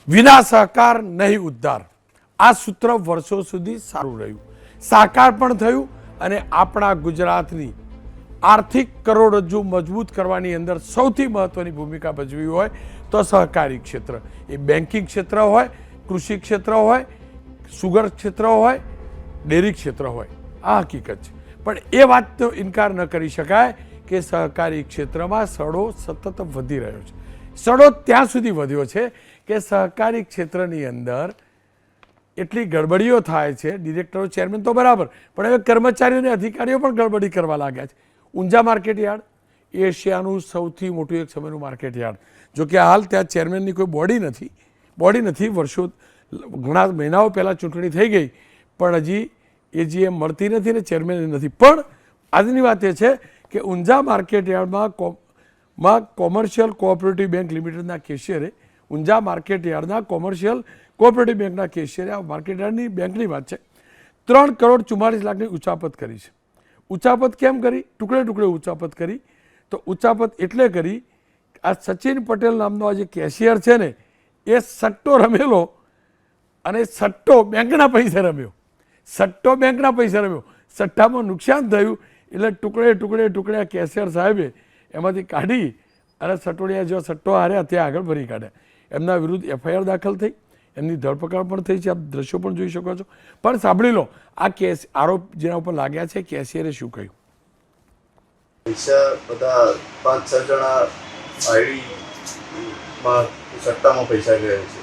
વિના સહકાર નહીં ઉદ્ધાર. આ સૂત્ર વર્ષો સુધી સારું રહ્યું, સાકાર પણ થયું અને આપણા ગુજરાતની આર્થિક કરોડરજ્જુ મજબૂત કરવાની અંદર સૌથી મહત્વની ભૂમિકા ભજવી હોય તો સહકારી ક્ષેત્ર. એ બેન્કિંગ ક્ષેત્ર હોય, કૃષિ ક્ષેત્ર હોય, સુગર ક્ષેત્ર હોય, ડેરી ક્ષેત્ર હોય. આ હકીકત છે. પણ એ વાતનો ઇનકાર ન કરી શકાય કે સહકારી ક્ષેત્રમાં સડો સતત વધી રહ્યો છે. સડો ત્યાં સુધી વધ્યો છે કે સહકારી ક્ષેત્રની અંદર એટલી ગડબડીઓ થાય છે. ડિરેક્ટરો, ચેરમેન તો બરાબર, પણ હવે કર્મચારીઓ અને અધિકારીઓ પણ ગડબડી કરવા લાગ્યા છે. ઊંઝા માર્કેટયાર્ડ એશિયાનું સૌથી મોટું એક સમયનું માર્કેટયાર્ડ. જોકે હાલ ત્યાં ચેરમેનની કોઈ બોડી નથી. વર્ષો ઘણા મહિનાઓ પહેલાં ચૂંટણી થઈ ગઈ, પણ હજી એજીએમ મળતી નથી ને ચેરમેન નથી. પણ આજની વાત એ છે કે ઊંઝા માર્કેટયાર્ડમાં કોમર્શિયલ કોઓપરેટિવ બેંક લિમિટેડના કેશિયરે, ઊંઝા માર્કેટયાર્ડના કોમર્શિયલ કોઓપરેટિવ બેંકના કેશિયરે, આ માર્કેટયાર્ડની બેંકની વાત છે, 3,44,00,000ની ઉચાપત કરી છે. ઉચાપત કેમ કરી? ટુકડે ટુકડે ઉચાપત કરી. તો ઉચાપત એટલે કરી, આ સચિન પટેલ નામનો આ જે કેશિયર છે ને, એ સટ્ટો રમેલો અને સટ્ટો બેંકના પૈસે રમ્યો. સટ્ટામાં નુકસાન થયું એટલે ટુકડે આ કેશિયર સાહેબે એમાંથી કાઢી અને સટોડિયા જો સટ્ટો હાર્યા ત્યાં આગળ ભરી કાઢ્યા. એમના વિરુદ્ધ એફઆઈઆર દાખલ થઈ, એમની ધરપકડ પણ થઈ છે. આપ દ્રશ્યો પણ જોઈ શકો છો. પણ સાંભળી લો, આ કેસ આરોપ જેના ઉપર લાગ્યા છે, કેશિયરે શું કહ્યું. પૈસા બધા 5-6 જણા આઈડીમાં સટ્ટામાં પૈસા ગયા છે.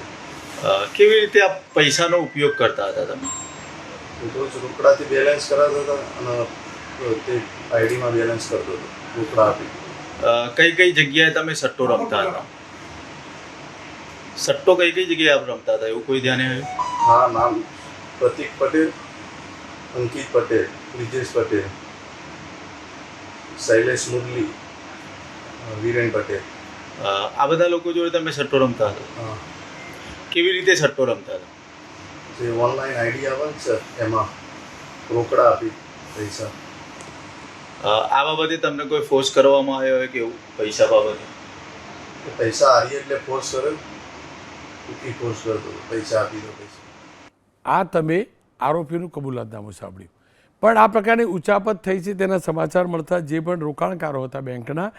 કેવી રીતે આ પૈસાનો ઉપયોગ કરતા હતા તમે? રોજ રોકડાથી બેલેન્સ કરાવતા હતા અને તે આઈડીમાં બેલેન્સ કરતો હતો, રોકડા આપી. કઈ જગ્યાએ તમે સટ્ટો રમતા હતા? સટ્ટો કઈ જગ્યાએ આપ રમતા હતા એવું કોઈ ધ્યાને આવ્યું? હા, નામ પ્રતિક પટેલ, અંકિત પટેલ, બ્રિજેશ પટેલ, શૈલેષ મુરલી, વિરેન પટેલ. આ બધા લોકો જોડે તમે સટ્ટો રમતા હતા? હા. કેવી રીતે સટ્ટો રમતા હતા? જે ઓનલાઈન આઈડી આવે છે એમાં રોકડા આપી પૈસા. આ બાબતે તમને કોઈ ફોર્સ કરવામાં આવ્યો હોય કે એવું પૈસા બાબતે? પૈસા હારીએ એટલે ફોર્સ કરે, ટૂંકી ફોર્સ કરતો, પૈસા આપી દો પૈસા. આ તમે આરોપીનું કબૂલાતનામું સાંભળ્યું. પણ આ પ્રકારની ઉચાપત થઈ છે તેના સમાચાર મળતા જે પણ રોકાણકારો હતા બેંકના,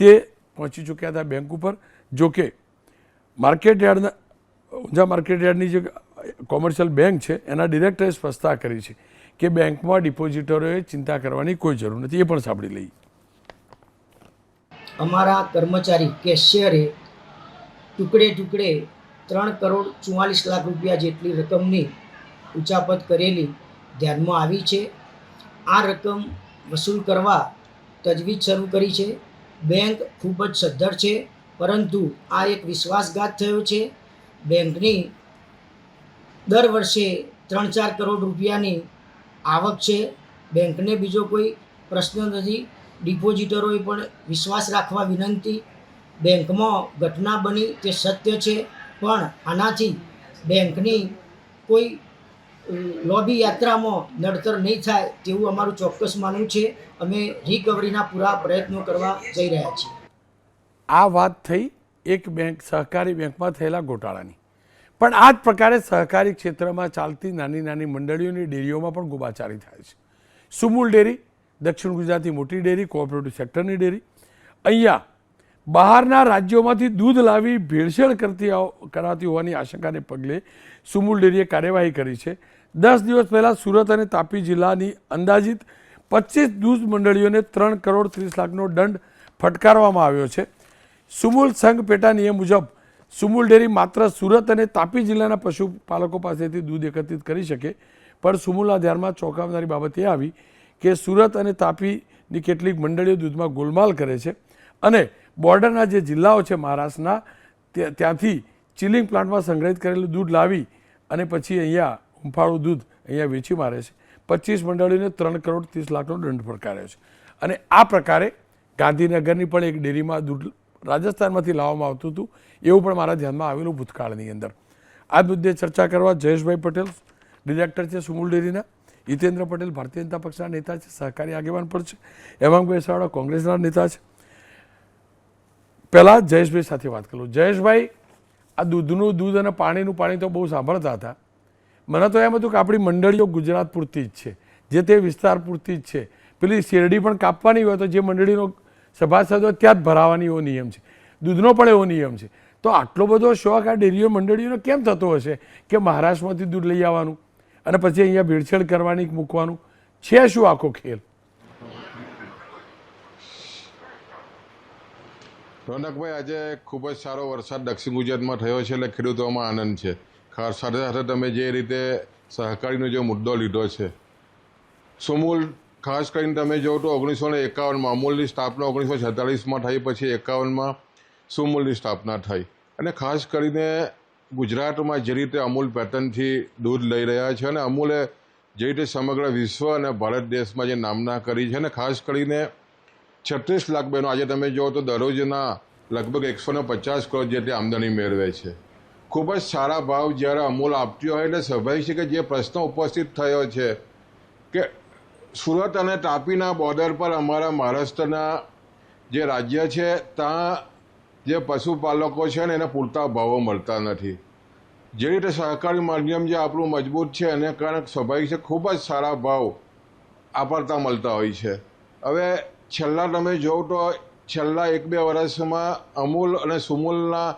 તે પહોંચી ચૂક્યા હતા બેંક ઉપર. જોકે માર્કેટયાર્ડના, ઊંઝા માર્કેટયાર્ડની જે કોમર્શિયલ બેંક છે એના ડિરેક્ટરે સ્પષ્ટતા કરી છે કે બેંકમાં ડિપોઝિટરોએ ચિંતા કરવાની કોઈ જરૂર નથી. એ પણ સાંભળી લઈએ. અમારા કર્મચારી કેશિયરે ટુકડે 3,44,00,000 રૂપિયા જેટલી રકમની ઉચાપત કરેલી ધ્યાનમાં આવી છે. આ રકમ વસૂલ કરવા તજવીજ શરૂ કરી છે. બેંક ખૂબ જ સદ્ધર છે, પરંતુ આ એક વિશ્વાસઘાત થયો છે. બેંકની દર વર્ષે 3-4 કરોડ રૂપિયાની આવક છે. બેંકને બીજો કોઈ પ્રશ્ન નથી. ડિપોઝિટરોએ પણ વિશ્વાસ રાખવા વિનંતી. બેંકમાં ઘટના બની તે સત્ય છે, પણ આનાથી બેંકની કોઈ લોબી યાત્રામાં નડતર નહીં થાય તેવું અમારું ચોક્કસ માનવું છે. અમે રિકવરીના પૂરા પ્રયત્નો કરવા જઈ રહ્યા છીએ. આ વાત થઈ એક બેંક, સહકારી બેંકમાં થયેલા ગોટાળાની. પણ આ જ પ્રકારે સહકારી ક્ષેત્રમાં ચાલતી નાની નાની મંડળીઓની ડેરીઓમાં પણ ગોબાચારી થાય છે. સુમૂલ ડેરી, દક્ષિણ ગુજરાતની મોટી ડેરી, કોઓપરેટિવ સેક્ટરની ડેરી. અહીંયા બહારના રાજ્યોમાંથી દૂધ લાવી ભેળસેળ કરાતી હોવાની આશંકાને પગલે સુમૂલ ડેરીએ કાર્યવાહી કરી છે. 10 દિવસ પહેલાં સુરત અને તાપી જિલ્લાની અંદાજિત 25 દૂધ મંડળીઓને 3,30,00,000નો દંડ ફટકારવામાં આવ્યો છે. સુમૂલ સંઘ પેટા નિયમ મુજબ સુમૂલ ડેરી માત્ર સુરત અને તાપી જિલ્લાના પશુપાલકો પાસેથી દૂધ એકત્રિત કરી શકે. પણ સુમૂલના ધ્યાનમાં ચોંકાવનારી બાબત એ આવી કે સુરત અને તાપીની કેટલીક મંડળીઓ દૂધમાં ગોલમાલ કરે છે અને બોર્ડરના જે જિલ્લાઓ છે મહારાષ્ટ્રના, ત્યાંથી ચિલિંગ પ્લાન્ટમાં સંગ્રહિત કરેલું દૂધ લાવી અને પછી અહીંયા હુંફાળું દૂધ અહીંયા વેચી મારે છે. 25 મંડળીઓને 3,30,00,000નો દંડ ફટકાર્યો છે. અને આ પ્રકારે ગાંધીનગરની પણ એક ડેરીમાં દૂધ રાજસ્થાનમાંથી લાવવામાં આવતું હતું, એવું પણ મારા ધ્યાનમાં આવેલું ભૂતકાળની અંદર. આ મુદ્દે ચર્ચા કરવા જયેશભાઈ પટેલ, ડિરેક્ટર છે સુમૂલ ડેરીના, હિતેન્દ્ર પટેલ ભારતીય જનતા પક્ષના નેતા છે, સહકારી આગેવાન પણ છે, હેમાંગભાઈ સાવડા કોંગ્રેસના નેતા છે. પહેલાં જયેશભાઈ સાથે વાત કરું. જયેશભાઈ, આ દૂધનું દૂધ અને પાણીનું પાણી તો બહુ સાંભળતા હતા. મને તો એમ હતું કે આપણી મંડળીઓ ગુજરાત પૂરતી જ છે, જે તે વિસ્તાર પૂરતી જ છે. પેલી શેરડી પણ કાપવાની હોય તો જે મંડળીનો સભાસદ હોય ત્યાં જ ભરાવાની એવો નિયમ છે, દૂધનો પણ એવો નિયમ છે. તો આટલો બધો શોખ આ ડેરીઓ મંડળીઓનો કેમ થતો હશે કે મહારાષ્ટ્રમાંથી દૂધ લઈ આવવાનું અને પછી અહીંયા ભેળસેળ કરવાની, મૂકવાનું છે શું આખો ખેલ? રોનકભાઈ, આજે ખૂબ જ સારો વરસાદ દક્ષિણ ગુજરાતમાં થયો છે એટલે ખેડૂતોમાં આનંદ છે. ખાસ સાથે સાથે તમે જે રીતે સહકારીનો જે મુદ્દો લીધો છે, સુમૂલ ખાસ કરીને તમે જો તો 1951માં અમૂલની સ્થાપના 1946માં થઈ, પછી 51માં સુમૂલની સ્થાપના થઈ. અને ખાસ કરીને ગુજરાતમાં જે રીતે અમૂલ પેટર્નથી દૂધ લઈ રહ્યા છે અને અમૂલે જે રીતે સમગ્ર વિશ્વ અને ભારત દેશમાં જે નામના કરી છે, અને ખાસ કરીને 36 લાખ બહેનો આજે તમે જુઓ તો દરરોજના લગભગ 150 કરોડ જેટલી આમદની મેળવે છે. ખૂબ જ સારા ભાવ જ્યારે અમૂલ આપતી હોય એટલે સ્વાભાવિક છે કે જે પ્રશ્ન ઉપસ્થિત થયો છે કે સુરત અને તાપીના બોર્ડર પર અમારા મહારાષ્ટ્રના જે રાજ્ય છે ત્યાં જે પશુપાલકો છે ને એને પૂરતા ભાવો મળતા નથી. જે રીતે સહકારી માધ્યમ જે આપણું મજબૂત છે એને કારણે સ્વાભાવિક છે ખૂબ જ સારા ભાવ આપતા મળતા હોય છે. હવે છેલ્લા તમે જોવો તો છેલ્લા 1-2 વર્ષમાં અમૂલ અને સુમૂલના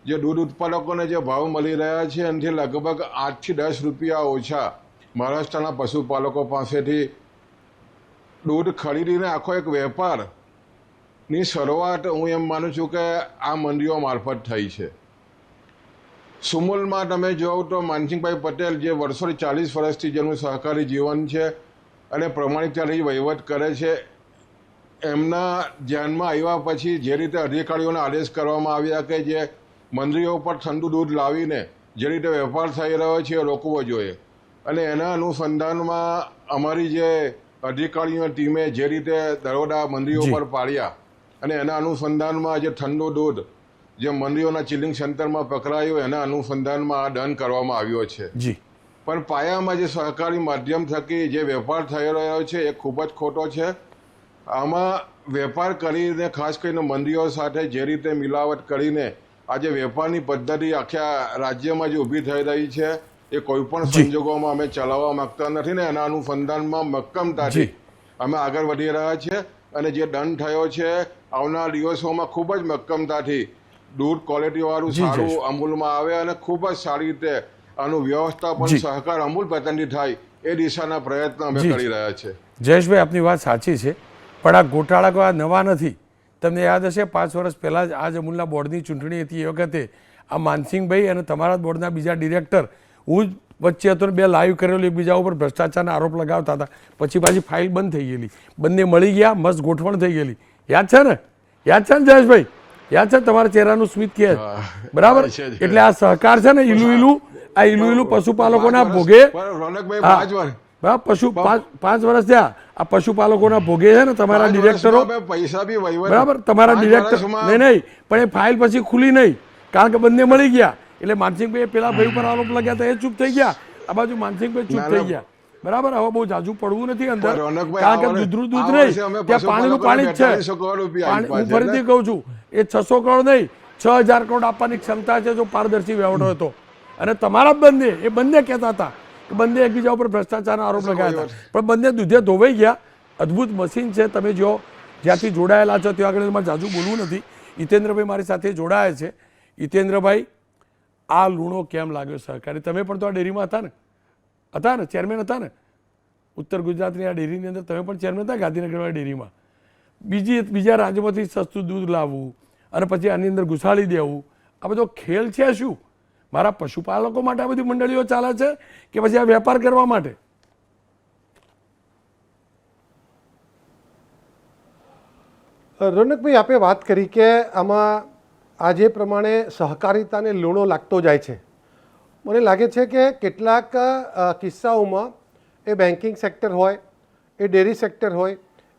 જે દૂધ ઉત્પાદકોને જે ભાવ મળી રહ્યા છે એનાથી લગભગ 8 થી 10 રૂપિયા ઓછા મહારાષ્ટ્રના પશુપાલકો પાસેથી દૂધ ખરીદીને આખો એક વેપારની શરૂઆત હું એમ માનું છું કે આ મંડીઓ મારફત થઈ છે. સુમૂલમાં તમે જોવો તો માનસિંહભાઈ પટેલ જે વર્ષોથી 40 વર્ષથી જેનું સહકારી જીવન છે અને પ્રમાણિકતાથી વહીવટ કરે છે, એમના ધ્યાનમાં આવ્યા પછી જે રીતે અધિકારીઓને આદેશ કરવામાં આવ્યા કે જે મંડળીઓ પર ઠંડુ દૂધ લાવીને જે રીતે વેપાર થઈ રહ્યો છે એ રોકવો જોઈએ, અને એના અનુસંધાનમાં અમારી જે અધિકારીઓ ટીમે જે રીતે દરોડા મંડળીઓ પર પાડ્યા અને એના અનુસંધાનમાં જે ઠંડુ દૂધ જે મંડળીઓના ચિલિંગ સેન્ટરમાં પકડાયું એના અનુસંધાનમાં આ દંડ કરવામાં આવ્યો છે. પણ પાયામાં જે સહકારી માધ્યમ થકી જે વેપાર થઈ રહ્યો છે એ ખૂબ જ ખોટો છે. આમાં વેપાર કરીને ખાસ કરીને મંડળીઓ સાથે જે રીતે મિલાવટ કરીને આજે વેપારની પદ્ધતિ આખા રાજ્યમાં જે ઊભી થઈ રહી છે એ કોઈ પણ સંજોગોમાં અમે ચલાવવા માંગતા નથી ને એના અનુસંધાનમાં મક્કમતાથી અમે આગળ વધી રહ્યા છીએ. અને જે દંડ થયો છે આવનાર દિવસોમાં ખૂબ જ મક્કમતાથી દૂધ ક્વોલિટીવાળું સારું અમૂલમાં આવે અને ખૂબ જ સારી રીતે આનું વ્યવસ્થાપન સહકાર અમૂલ પેટર્નથી થાય એ દિશાના પ્રયત્નો અમે કરી રહ્યા છીએ. જયેશભાઈ, આપની વાત સાચી છે, પણ આ ગોટાળા કોઈ નવા નથી. તમને યાદ હશે 5 વર્ષ પહેલાં જ આ જ અમૂલના બોર્ડની ચૂંટણી હતી એ વખતે આ માનસિંહભાઈ અને તમારા બોર્ડના બીજા ડિરેક્ટર, હું જ વચ્ચે હતો ને 2 લાઈવ કરેલું એકબીજા ઉપર ભ્રષ્ટાચારના આરોપ લગાવતા હતા. પછી પાછી ફાઇલ બંધ થઈ ગયેલી, બંને મળી ગયા, મસ્ત ગોઠવણ થઈ ગયેલી. યાદ છે ને? યાદ છે ને જયેશભાઈ? યાદ છે તમારા ચહેરાનું સ્મિત કે બરાબર? એટલે આ સહકાર છે ને ઈલું પશુપાલકોના ભોગે પશુ 5 વર્ષ થયા આ પશુપાલકોના ભોગે છે ને તમારા ડિરેક્ટરો પૈસા બી બરાબર, તમારા ડિરેક્ટર નહીં પણ એ ફાઇલ પછી ખુલી નહીં કારણ કે બંને મળી ગયા. એટલે માનસિંહભાઈ પેલા ભાઈ ઉપર આરોપ લગ્યા હતા એ ચૂપ થઈ ગયા, આ બાજુ માનસિંહભાઈ ચૂપ થઈ ગયા. બરાબર, હવે બહુ જાજુ પડવું નથી અંદર કારણ કે દૂધનું દૂધ નહીં, ત્યાં પાણીનું પાણી જ છે. હું ફરીથી કહું છું એ 600 કરોડ નહીં 6000 કરોડ આપવાની ક્ષમતા છે જો પારદર્શી વહીવટ હોય તો. અને તમારા બંને એ બંને કહેતા હતા કે બંને એકબીજા ઉપર ભ્રષ્ટાચારના આરોપ લગાવ્યા હતા, પણ બંને દૂધે ધોવાઈ ગયા. અદ્ભુત મશીન છે. તમે જો જ્યાંથી જોડાયેલા છો ત્યાં આગળ મારે જાજુ બોલવું નથી. હિતેન્દ્રભાઈ મારી સાથે જોડાયા છે. હિતેન્દ્રભાઈ, આ લૂણો કેમ લાગ્યો સહકારી? તમે પણ તો આ ડેરીમાં હતા ને ચેરમેન હતા ને? ઉત્તર ગુજરાતની આ ડેરીની અંદર તમે પણ ચેરમેન હતા ગાંધીનગરવાળી ડેરીમાં. બીજા રાજ્યોમાંથી સસ્તું દૂધ લાવવું અને પછી આની અંદર ઘુસાડી દેવું, આ બધો ખેલ છે શું? મારા પશુપાલકો માટે આ બધી મંડળીઓ ચાલે છે કે પછી આ વેપાર કરવા માટે? રોનકભાઈ, આપે વાત કરી કે આમાં આ જે પ્રમાણે સહકારિતાને લૂણો લાગતો જાય છે, મને લાગે છે કે કેટલાક કિસ્સાઓમાં એ બેન્કિંગ સેક્ટર હોય, એ ડેરી સેક્ટર હોય,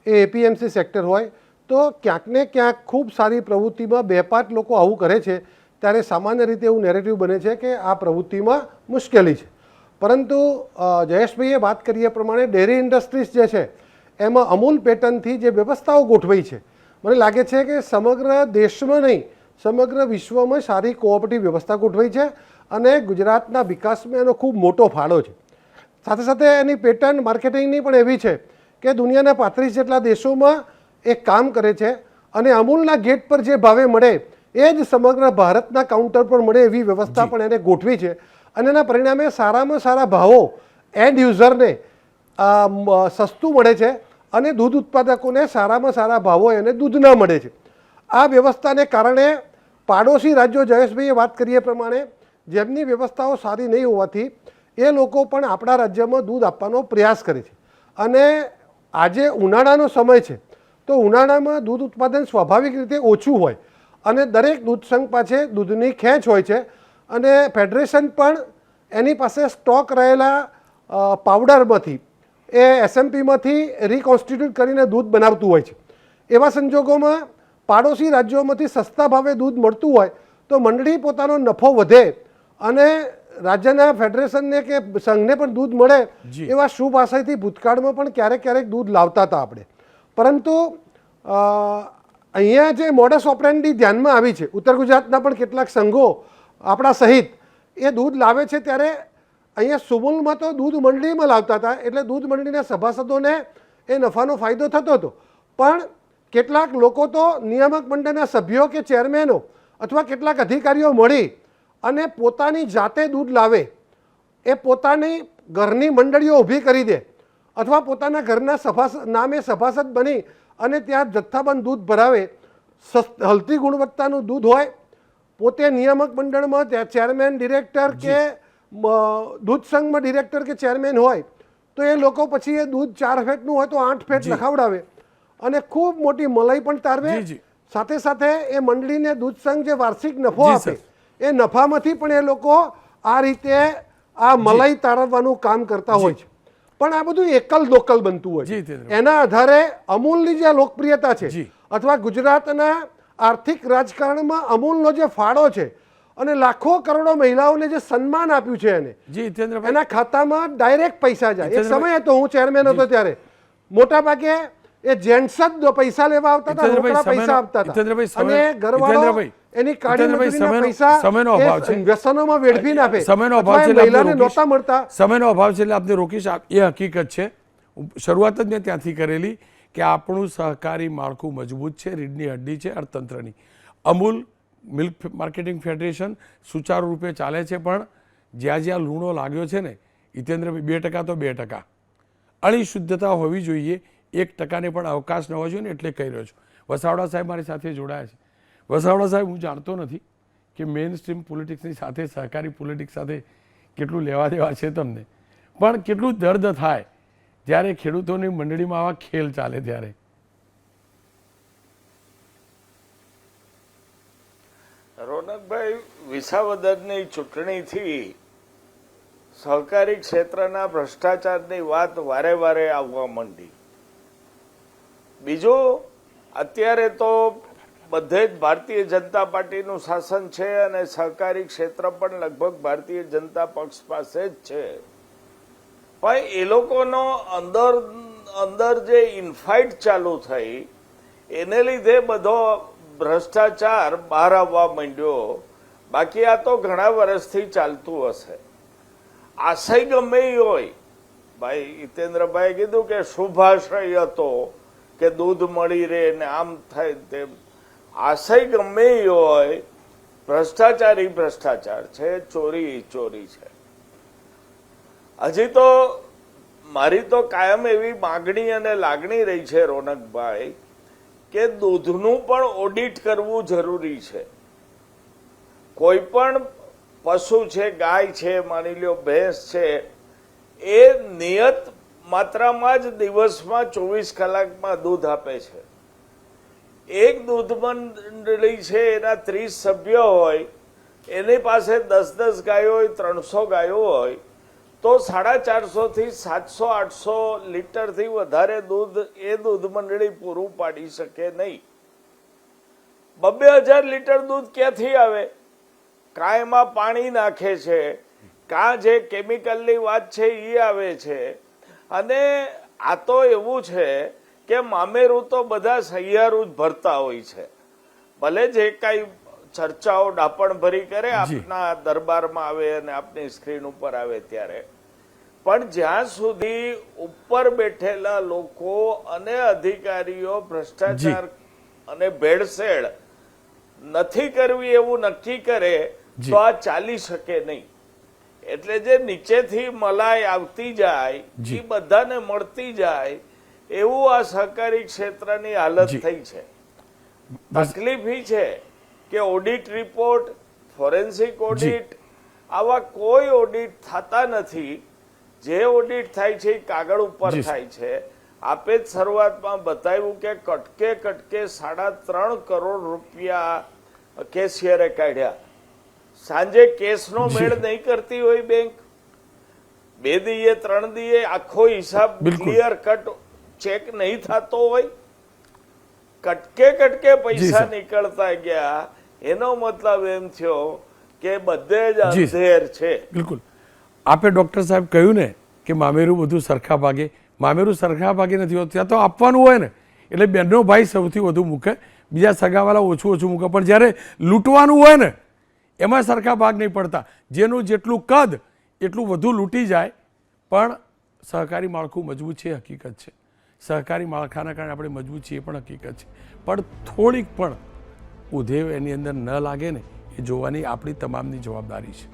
એ એપીએમસી સેક્ટર હોય, તો ક્યાંક ને ક્યાંક ખૂબ સારી પ્રવૃત્તિમાં 2-5 લોકો આવું કરે છે ત્યારે સામાન્ય રીતે એવું નેરેટિવ બને છે કે આ પ્રવૃત્તિમાં મુશ્કેલી છે. પરંતુ જયેશભાઈએ વાત કરી એ પ્રમાણે ડેરી ઇન્ડસ્ટ્રીઝ જે છે એમાં અમૂલ પેટર્નથી જે વ્યવસ્થાઓ ગોઠવાઈ છે, મને લાગે છે કે સમગ્ર દેશમાં નહીં સમગ્ર વિશ્વમાં સારી કોઓપરેટિવ વ્યવસ્થા ગોઠવાઈ છે અને ગુજરાતના વિકાસમાં એનો ખૂબ મોટો ફાળો છે. સાથે સાથે એની પેટર્ન માર્કેટિંગની પણ એવી છે કે દુનિયાના 35 જેટલા દેશોમાં એ કામ કરે છે અને અમૂલના ગેટ પર જે ભાવે મળે એ જ સમગ્ર ભારતના કાઉન્ટર પર મળે એવી વ્યવસ્થા પણ એને ગોઠવી છે અને એના પરિણામે સારામાં સારા ભાવો એન્ડ યુઝરને સસ્તું મળે છે અને દૂધ ઉત્પાદકોને સારામાં સારા ભાવો એને દૂધના મળે છે. આ વ્યવસ્થાને કારણે પાડોશી રાજ્યો, જયેશભાઈએ વાત કરીએ પ્રમાણે, જેમની વ્યવસ્થાઓ સારી નહીં હોવાથી એ લોકો પણ આપણા રાજ્યમાં દૂધ આપવાનો પ્રયાસ કરે છે. અને આજે ઉનાળાનો સમય છે તો ઉનાળામાં દૂધ ઉત્પાદન સ્વાભાવિક રીતે ઓછું હોય અને દરેક દૂધ સંઘ પાસે દૂધની ખેંચ હોય છે અને ફેડરેશન પણ એની પાસે સ્ટોક રહેલા પાવડરમાંથી એ એસએમપીમાંથી રિકોન્સ્ટિટ્યુટ કરીને દૂધ બનાવતું હોય છે. એવા સંજોગોમાં પાડોશી રાજ્યોમાંથી સસ્તા ભાવે દૂધ મળતું હોય તો મંડળી પોતાનો નફો વધે અને રાજ્યના ફેડરેશનને કે સંઘને પણ દૂધ મળે એવા શુભ આશયથી ભૂતકાળમાં પણ ક્યારેક ક્યારેક દૂધ લાવતા હતા આપણે. પરંતુ અહીંયા જે મોડસ ઓપરેન્ડી ધ્યાનમાં આવી છે, ઉત્તર ગુજરાતના પણ કેટલાક સંઘો આપણા સહિત એ દૂધ લાવે છે ત્યારે અહીંયા સુમુલમાં તો દૂધ મંડળીમાં લાવતા હતા એટલે દૂધ મંડળીના સભાસદોને એ નફાનો ફાયદો થતો હતો. પણ કેટલાક લોકો તો નિયામક મંડળના સભ્યો કે ચેરમેનો અથવા કેટલાક અધિકારીઓ મળી અને પોતાની જાતે દૂધ લાવે, એ પોતાની ઘરની મંડળીઓ ઊભી કરી દે અથવા પોતાના ઘરના નામે સભાસદ બની અને ત્યાં જથ્થાબંધ દૂધ ભરાવે. હલતી ગુણવત્તાનું દૂધ હોય, પોતે નિયામક મંડળમાં ચેરમેન, ડિરેક્ટર કે દૂધ સંઘમાં ડિરેક્ટર કે ચેરમેન હોય તો એ લોકો પછી એ દૂધ 4 ફેટનું હોય તો 8 ફેટ લખાવડાવે અને ખૂબ મોટી મલાઈ પણ તારવે. સાથે સાથે એ મંડળીને દૂધ સંઘ જે વાર્ષિક નફો આપે એ નફામાંથી પણ એ લોકો આ રીતે આ મલાઈ તારવવાનું કામ કરતા હોય છે. પણ આ બધું એકલ દોકલ બનતું હોય છે. એના આધારે અમૂલની જે લોકપ્રિયતા છે અથવા ગુજરાતના આર્થિક રાજકારણમાં અમૂલનો જે ફાળો છે અને લાખો કરોડો મહિલાઓને જે સન્માન આપ્યું છે એને, એના ખાતામાં ડાયરેક્ટ પૈસા જાય. એક સમય હતો, હું ચેરમેન હતો ત્યારે મોટા ભાગે એ જેન્ટ્સ જ પૈસા લેવા આવતા હતા, રોકડા પૈસા આપતા હતા અને ઘરવાળો એની કાળી મજૂરીના પૈસા વ્યસનોમાં વેડફી નાખે. સમયનો અભાવ છે, મહિલાને નહોતા મળતા. સમયનો અભાવ છે એટલે આપને રોકીશ. એ હકીકત છે, શરૂઆત જ મેં ત્યાંથી કરેલી કે આપણું સહકારી માળખું મજબૂત છે, રીઢની હડ્ડી છે અર્થતંત્રની. અમૂલ મિલ્ક માર્કેટિંગ ફેડરેશન સુચારુ રૂપે ચાલે છે, પણ જ્યાં જ્યાં લૂણો લાગ્યો છે ને હિતેન્દ્રભાઈ, 2% તો 2%, અણી શુદ્ધતા હોવી જોઈએ, 1%ને પણ અવકાશ ન હોવો જોઈએ ને, એટલે કહી રહ્યો છું. વસાવડા સાહેબ મારી સાથે જોડાયા છે. વસાવડા સાહેબ, હું જાણતો નથી કે મેઇન સ્ટ્રીમ પોલિટિક્સની સાથે સહકારી પોલિટિક્સ સાથે કેટલું લેવા દેવા છે તમને, પણ કેટલું દર્દ થાય જ્યારે ખેડૂતોની મંડળીમાં આવા ખેલ ચાલે ત્યારે. રોનકભાઈ, વિસાવદરની ચૂંટણીથી સહકારી ક્ષેત્રના ભ્રષ્ટાચારની વાત વારે વારે આવવા માંડી. બીજું, અત્યારે તો બધે જ ભારતીય જનતા પાર્ટીનું શાસન છે અને સહકારી ક્ષેત્ર પણ લગભગ ભારતીય જનતા પક્ષ પાસે જ છે. પણ એ લોકોનો અંદર જે ઇનફાઇટ ચાલુ થઈ એને લીધે બધો ભ્રષ્ટાચાર બહાર આવવા માંડ્યો. બાકી આ તો ઘણા વર્ષથી ચાલતું હશે. આશય ગમે એ હોય, ભાઈ હિતેન્દ્રભાઈએ કીધું કે શુભાશય હતો કે દૂધ મળી રહે ને આમ થાય તેમ. આશય ગમે એ હોય, ભ્રષ્ટાચાર છે, ચોરી છે. હજી તો મારી તો કાયમ એવી માગણી અને લાગણી રહી છે રોનકભાઈ કે દૂધનું પણ ઓડિટ કરવું જરૂરી છે. કોઈ પણ પશુ છે, ગાય છે, માની લ્યો ભેંસ છે, એ નિયત માત્રામાં જ દિવસમાં 24 કલાકમાં દૂધ આપે છે. એક દૂધ મંડળી છે, એના 30 સભ્ય હોય, એની પાસે 10 ગાયો હોય, 300 ગાયો હોય તો 450 થી 700-800 લીટરથી વધારે દૂધ એ દૂધ મંડળી પૂરું પાડી શકે નહીં. 2,000 લીટર દૂધ ક્યાંથી આવે? કાં એમાં પાણી નાખે છે, કાં જે કેમિકલની વાત છે એ આવે છે. અને આ તો એવું છે કે મામેરું તો બધા સહિયારું જ ભરતા હોય છે. ભલે જે કાંઈ ચર્ચાઓ ડાપણભરી કરે આપના દરબારમાં આવે અને આપની સ્ક્રીન ઉપર આવે ત્યારે, પણ જ્યાં સુધી ઉપર બેઠેલા લોકો અને અધિકારીઓ ભ્રષ્ટાચાર અને ભેળસેળ નથી કરવી એવું નક્કી કરે તો આ ચાલી શકે નહીં. એટલે જે નીચેથી મલાઈ આવતી જાય એ બધાને મળતી જાય એવું આ સહકારી ક્ષેત્રની હાલત થઈ છે. તકલીફ એ છે કે ઓડિટ રિપોર્ટ, ફોરેન્સિક ઓડિટ, આવા કોઈ ઓડિટ થતા નથી. જે ઓડિટ થાય છે એ કાગળ ઉપર થાય છે. આપે જ શરૂઆતમાં બતાવ્યું કે કટકે કટકે 3.5 કરોડ રૂપિયા કેશિયરે કાઢ્યા. સાંજે કેસનો મેળ નહીં કરતી હોય બેંક, 2 દીએ 3 દીએ આખો હિસાબ ક્લિયર કટ ચેક નહીં થતો હોય, કટકે કટકે પૈસા નીકળતા ગયા, એનો મતલબ એમ થયો કે બધે જ અંધેર છે. બિલકુલ. આપે ડૉક્ટર સાહેબ કહ્યું ને કે મામેરું બધું સરખા ભાગે, મામેરું સરખા ભાગે નથી હોતું. ત્યાં તો આપવાનું હોય ને એટલે બેનનો ભાઈ સૌથી વધુ મૂકે, બીજા સગાવાલા ઓછું મૂકે. પણ જ્યારે લૂંટવાનું હોય ને એમાં સરખા ભાગ નહીં પડતા. જેનું જેટલું કદ એટલું વધુ લૂંટી જાય. પણ સહકારી માળખું મજબૂત છે, હકીકત છે. સહકારી માળખાના કારણે આપણે મજબૂત છીએ પણ હકીકત છે. પણ થોડીક પણ ઉધેવ એની અંદર ન લાગે ને એ જોવાની આપણી તમામની જવાબદારી છે.